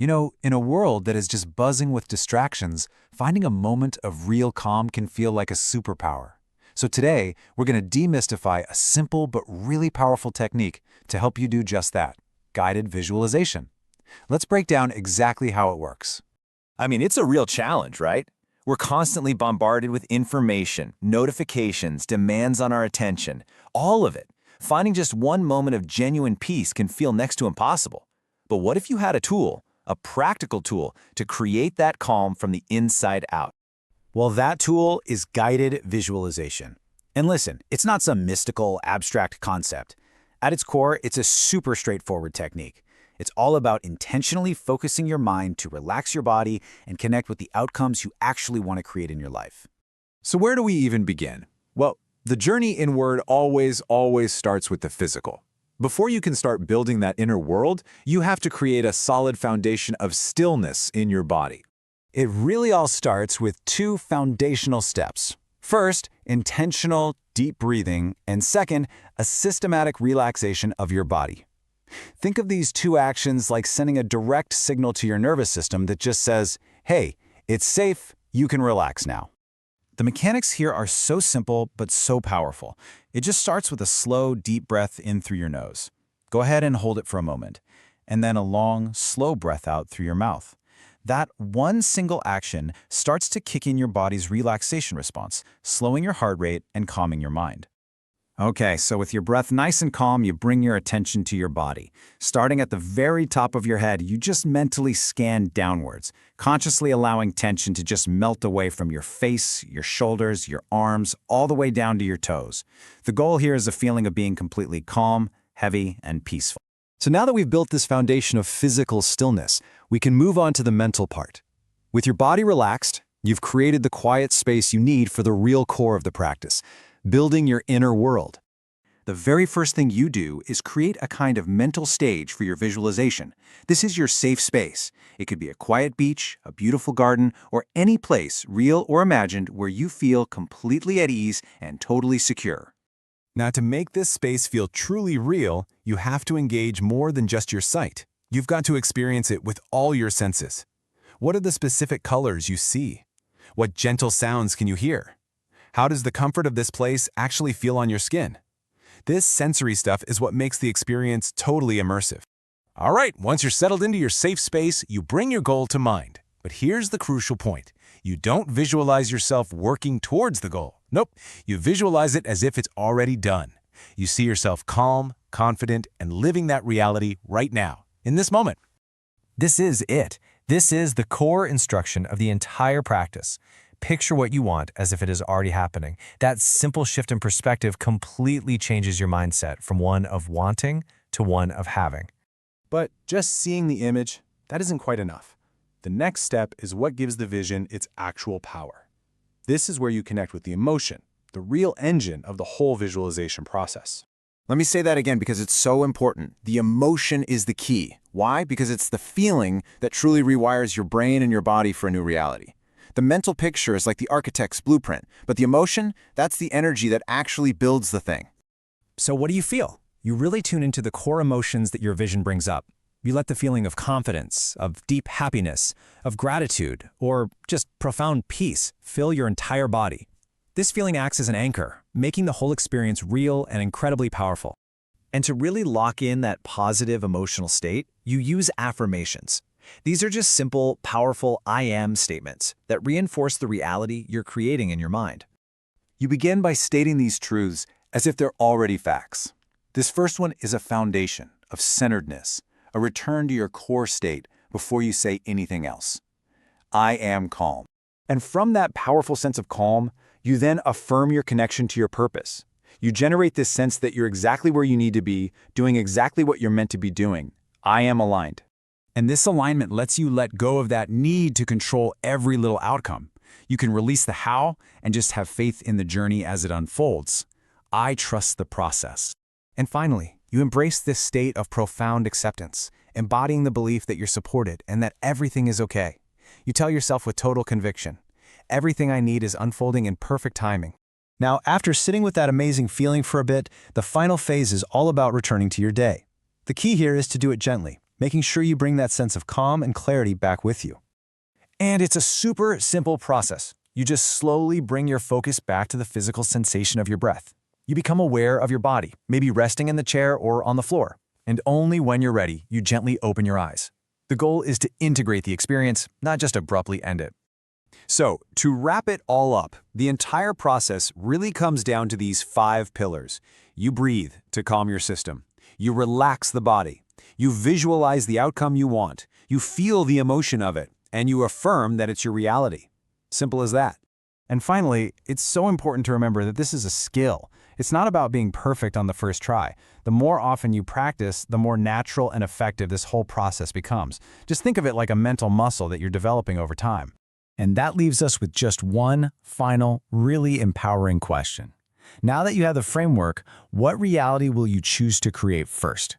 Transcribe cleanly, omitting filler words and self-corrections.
In a world that is just buzzing with distractions, finding a moment of real calm can feel like a superpower. So today, we're going to demystify a simple but really powerful technique to help you do just that: guided visualization. Let's break down exactly how it works. It's a real challenge, right? We're constantly bombarded with information, notifications, demands on our attention, all of it. Finding just one moment of genuine peace can feel next to impossible. But what if you had a tool, a practical tool, to create that calm from the inside out? Well, that tool is guided visualization. And listen, it's not some mystical, abstract concept. At its core, it's a super straightforward technique. It's all about intentionally focusing your mind to relax your body and connect with the outcomes you actually want to create in your life. So where do we even begin? Well, the journey inward always starts with the physical. Before you can start building that inner world, you have to create a solid foundation of stillness in your body. It really all starts with two foundational steps. First, intentional, deep breathing, and second, a systematic relaxation of your body. Think of these two actions like sending a direct signal to your nervous system that just says, hey, it's safe, you can relax now. The mechanics here are so simple but so powerful. It just starts with a slow, deep breath in through your nose. Go ahead and hold it for a moment, and then a long, slow breath out through your mouth. That one single action starts to kick in your body's relaxation response, slowing your heart rate and calming your mind. Okay, so with your breath nice and calm, you bring your attention to your body. Starting at the very top of your head, you just mentally scan downwards, consciously allowing tension to just melt away from your face, your shoulders, your arms, all the way down to your toes. The goal here is a feeling of being completely calm, heavy, and peaceful. So now that we've built this foundation of physical stillness, we can move on to the mental part. With your body relaxed, you've created the quiet space you need for the real core of the practice: building your inner world. The very first thing you do is create a kind of mental stage for your visualization. This is your safe space. It could be a quiet beach, a beautiful garden, or any place, real or imagined, where you feel completely at ease and totally secure. Now, to make this space feel truly real, you have to engage more than just your sight. You've got to experience it with all your senses. What are the specific colors you see? What gentle sounds can you hear? How does the comfort of this place actually feel on your skin? This sensory stuff is what makes the experience totally immersive. All right, once you're settled into your safe space, you bring your goal to mind. But here's the crucial point. You don't visualize yourself working towards the goal. Nope, you visualize it as if it's already done. You see yourself calm, confident, and living that reality right now, in this moment. This is it. This is the core instruction of the entire practice. Picture what you want as if it is already happening. That simple shift in perspective completely changes your mindset from one of wanting to one of having. But just seeing the image, that isn't quite enough. The next step is what gives the vision its actual power. This is where you connect with the emotion, the real engine of the whole visualization process. Let me say that again because it's so important. The emotion is the key. Why? Because it's the feeling that truly rewires your brain and your body for a new reality. The mental picture is like the architect's blueprint, but the emotion, that's the energy that actually builds the thing. So what do you feel? You really tune into the core emotions that your vision brings up. You let the feeling of confidence, of deep happiness, of gratitude, or just profound peace fill your entire body. This feeling acts as an anchor, making the whole experience real and incredibly powerful. And to really lock in that positive emotional state, you use affirmations. These are just simple, powerful I am statements that reinforce the reality you're creating in your mind. You begin by stating these truths as if they're already facts. This first one is a foundation of centeredness, a return to your core state before you say anything else. I am calm. And from that powerful sense of calm, you then affirm your connection to your purpose. You generate this sense that you're exactly where you need to be, doing exactly what you're meant to be doing. I am aligned. And this alignment lets you let go of that need to control every little outcome. You can release the how and just have faith in the journey as it unfolds. I trust the process. And finally, you embrace this state of profound acceptance, embodying the belief that you're supported and that everything is okay. You tell yourself with total conviction, everything I need is unfolding in perfect timing. Now, after sitting with that amazing feeling for a bit, the final phase is all about returning to your day. The key here is to do it gently. making sure you bring that sense of calm and clarity back with you. And it's a super simple process. You just slowly bring your focus back to the physical sensation of your breath. You become aware of your body, maybe resting in the chair or on the floor. And only when you're ready, you gently open your eyes. The goal is to integrate the experience, not just abruptly end it. So, to wrap it all up, the entire process really comes down to these 5 pillars. You breathe to calm your system. You relax the body. You visualize the outcome you want. You feel the emotion of it. And you affirm that it's your reality. Simple as that. And finally, it's so important to remember that this is a skill. It's not about being perfect on the first try. The more often you practice, the more natural and effective this whole process becomes. Just think of it like a mental muscle that you're developing over time. And that leaves us with just one final, really empowering question. Now that you have the framework, what reality will you choose to create first?